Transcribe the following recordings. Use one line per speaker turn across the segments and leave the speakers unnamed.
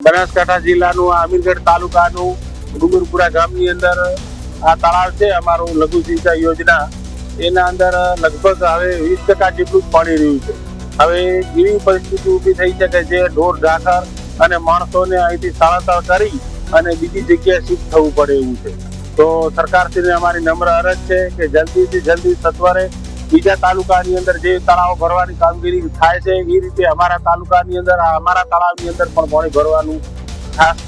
બનાસકાંઠા જિલ્લાનું આ અમીરગઢ તાલુકાનું ડુંગરપુરા ગામની અંદર આ તળાવ છે અમારું લઘુ સિંચાઈ યોજના. એના અંદર લગભગ હવે 20% જેટલું જ પાણી રહ્યું છે. હવે એવી પરિસ્થિતિ ઊભી થઈ છે કે જે ઢોર ઢાંખર અને માણસોને અહીંથી સ્થળાંતર કરી અને બીજી જગ્યાએ શિફ્ટ થવું પડે એવું છે. તો સરકારશ્રીને અમારી નમ્ર અરજ છે કે જલ્દીથી જલ્દી સત્વરે બીજા તાલુકાની અંદર જે તળાવ ભરવાની કામગીરી થાય છે એ રીતે અમારા તાલુકાની અંદર અમારા તળાવની અંદર પણ પાણી ભરવાનું ખાસ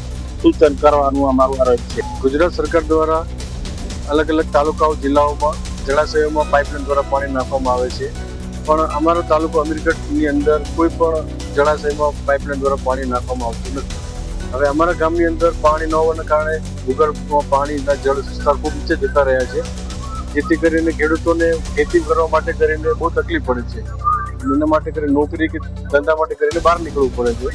સૂચન કરવાનું અમારું અરજ છે.
ગુજરાત સરકાર દ્વારા અલગ અલગ તાલુકાઓ જિલ્લાઓમાં જળાશયોમાં પાઇપલાઇન દ્વારા પાણી નાખવામાં આવે છે, પણ અમારો તાલુકો અમીરગઢની અંદર કોઈ પણ જળાશયમાં પાઇપલાઇન દ્વારા પાણી નાખવામાં આવતું નથી. હવે અમારા ગામની અંદર પાણી ન હોવાના કારણે ભૂગર્ભમાં પાણીના જળ સ્તર ખૂબ નીચે જતા રહ્યા છે, જેથી કરીને ખેડૂતોને ખેતી કરવા માટે કરીને બહુ તકલીફ પડે છે. એના માટે કરીને નોકરી કે ધંધા માટે કરીને બહાર નીકળવું પડે છે.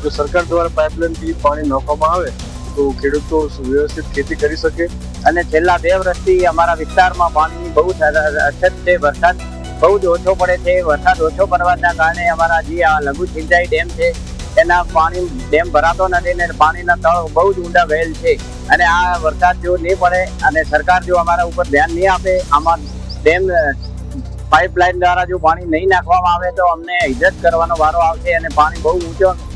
જો સરકાર દ્વારા પાઇપલાઇનથી પાણી નાખવામાં આવે તો ખેડૂતો વ્યવસ્થિત ખેતી કરી શકે.
અને છેલ્લા 2 વર્ષથી અમારા વિસ્તારમાં પાણીની બહુ અછત છે. વરસાદ બહુ જ ઓછો પડે છે. વરસાદ ઓછો પડવાના કારણે અમારા જે આ લઘુ સિંચાઈ ડેમ છે એના પાણી ડેમ ભરાતો નથી ને પાણીના તળ બહુ જ ઊંડા વહેલ છે. અને આ વરસાદ જો નહીં પડે અને સરકાર જો અમારા ઉપર ધ્યાન નહીં આપે, આમાં ડેમ પાઇપલાઇન દ્વારા જો પાણી નહીં નાખવામાં આવે તો અમને ઇજ્જત કરવાનો વારો આવશે. અને પાણી બહુ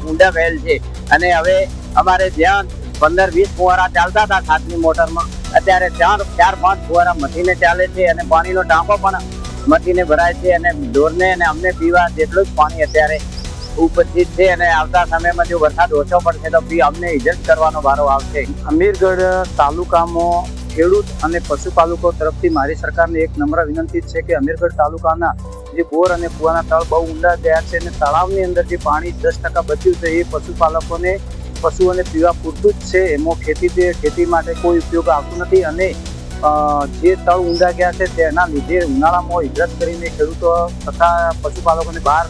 ઊંડા વહેલ છે. અને હવે અમારે જ્યાં 15-20 ફુવારા ચાલતા હતા ખાતની મોટરમાં, અત્યારે 4-5 ફુવારા મથીને ચાલે છે અને પાણીનો ટાંકો પણ મથીને ભરાય છે. અને ઢોરને અને અમને પીવા જેટલું જ પાણી અત્યારે ઉપસ્થિત છે. અને આવતા સમયમાં જો વરસાદ ઓછો પડશે તો અમને ઇજ્જત કરવાનો વારો આવશે.
અમીરગઢ તાલુકામાં ખેડૂત અને પશુપાલકો તરફથી મારી સરકારને એક નમ્ર વિનંતી છે કે અમીરગઢ તાલુકાના જે બોર અને કુવાના તળ બહુ ઊંડા ગયા છે અને તળાવની અંદર જે પાણી 10% બચ્યું છે એ પશુઓને પીવા પૂરતું જ છે. એમાં ખેતી માટે કોઈ ઉપયોગ આવતું નથી. અને જે તળ ઊંડા ગયા છે તેના લીધે ઉનાળામાં ઇજ્જત કરીને ખેડૂતો તથા પશુપાલકોને બહાર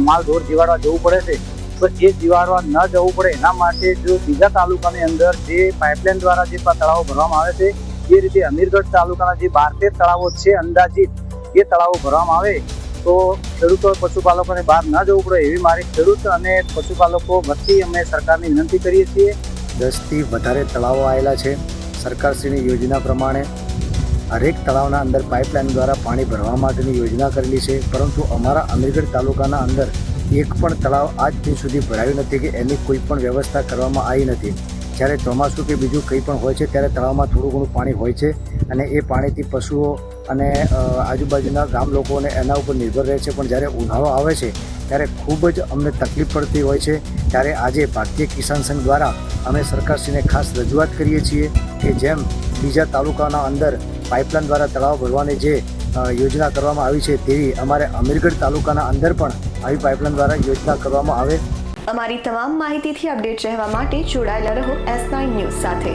માલ ઢોર જીવાડવા જવું પડે છે. તો એ જીવાડવા ન જવું પડે એના માટે જો બીજા તાલુકાની અંદર જે પાઇપલાઇન દ્વારા જે તળાવો ભરવામાં આવે છે એ રીતે અમીરગઢ તાલુકાના જે 12-13 તળાવો છે અંદાજિત, એ તળાવો ભરવામાં આવે તો ખેડૂતો પશુપાલકોને બહાર ન જવું પડે એવી મારી ખેડૂત અને પશુપાલકો વતી અમે સરકારને વિનંતી કરીએ છીએ.
10 થી વધારે તળાવો આવેલા છે. સરકારશ્રીની યોજના પ્રમાણે હરેક તળાવના અંદર પાઇપલાઇન દ્વારા પાણી ભરવા માટેની યોજના કરેલી છે, પરંતુ અમારા અમીરગઢ તાલુકાના અંદર એક પણ તળાવ આજ દિન સુધી ભરાયું નથી કે એની કોઈ પણ વ્યવસ્થા કરવામાં આવી નથી. જ્યારે ચોમાસું કે બીજું કંઈ પણ હોય છે ત્યારે તળાવમાં થોડું ઘણું પાણી હોય છે અને એ પાણીથી પશુઓ અને આજુબાજુના ગામ લોકોને એના ઉપર નિર્ભર રહે છે. પણ જ્યારે ઉનાળો આવે છે ત્યારે ખૂબ જ અમને તકલીફ પડતી હોય છે. ત્યારે આજે ભારતીય કિસાન સંઘ દ્વારા અમે સરકારશ્રીને ખાસ રજૂઆત કરીએ છીએ કે જેમ બીજા તાલુકાના અંદર પાઇપલાઇન દ્વારા તળાવ ભરવાની જે યોજના કરવામાં આવી છે તેવી અમારે અમીરગઢ તાલુકાના અંદર પણ આવી પાઇપલાઇન દ્વારા યોજના કરવામાં આવે.
અમારી તમામ માહિતીથી અપડેટ રહેવા માટે જોડાયેલા રહો S9 ન્યૂઝ સાથે.